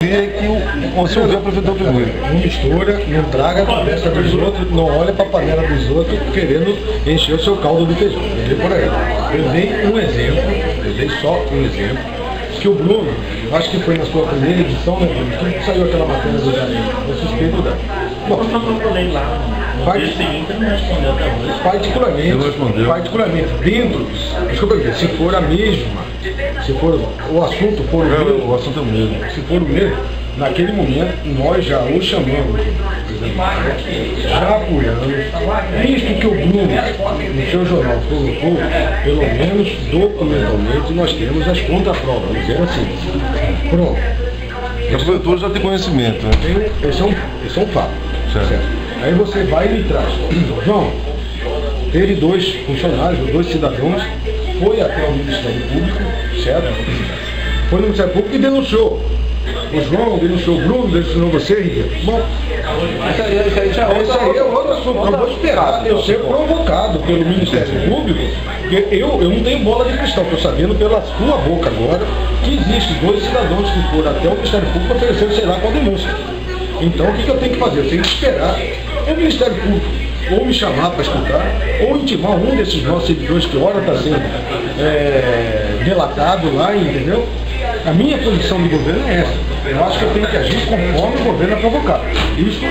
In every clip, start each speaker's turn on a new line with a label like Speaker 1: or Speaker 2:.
Speaker 1: desconfia que você ouviu a prefeitura primeiro.
Speaker 2: Não mistura, não traga a cabeça dos outros, não olha para a panela dos outros querendo encher o seu caldo de feijão. Veja por aí. Eu dei um exemplo, só um exemplo, que o Bruno, acho que foi na sua primeira edição, né, Bruno, que saiu aquela matéria do Jair, eu suspeito dela. Bom,
Speaker 3: eu procurei lá, no dia seguinte ele não respondeu até hoje.
Speaker 2: Particularmente, dentro, desculpa ver, se for a mesma, se for o assunto for o mesmo,
Speaker 1: o assunto é o mesmo.
Speaker 2: Se for o mesmo, naquele momento nós já o chamamos, já apoiamos, visto que o Bruno, no seu jornal, colocou, pelo menos documentalmente, nós temos as contraprovas, dizendo assim, pronto.
Speaker 1: A prefeitura já tem conhecimento, né?
Speaker 2: Esse é um fato.
Speaker 1: Certo.
Speaker 2: Aí você vai e me traz. João, teve 2 funcionários, 2 cidadãos, foi até o Ministério Público, certo? Foi no Ministério Público e denunciou. O João denunciou o Bruno, denunciou você, Ricardo. Bom, isso aí é outro assunto. Eu vou esperar eu ser provocado pelo Ministério Público, porque eu não tenho bola de cristal, estou sabendo pela sua boca agora que existem 2 cidadãos que foram até o Ministério Público oferecendo sei lá qual denúncia. Então o que eu tenho que fazer? Eu tenho que esperar o Ministério Público ou me chamar para escutar, ou intimar um desses nossos seguidores que ora está sendo delatado lá, entendeu? A minha posição de governo é essa. Eu acho que eu tenho que agir conforme o governo é provocado. Isso,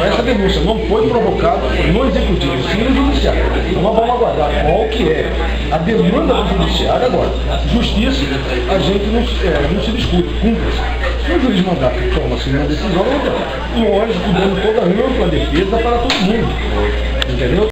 Speaker 2: essa denúncia não foi provocada no Executivo, sim no Judiciário. Então nós vamos aguardar qual que é a demanda do Judiciário agora. Justiça, a gente não se discute, cumpre-se. Se o juiz mandar que toma-se uma decisão, lógico, dando toda a ampla defesa para todo mundo. Entendeu?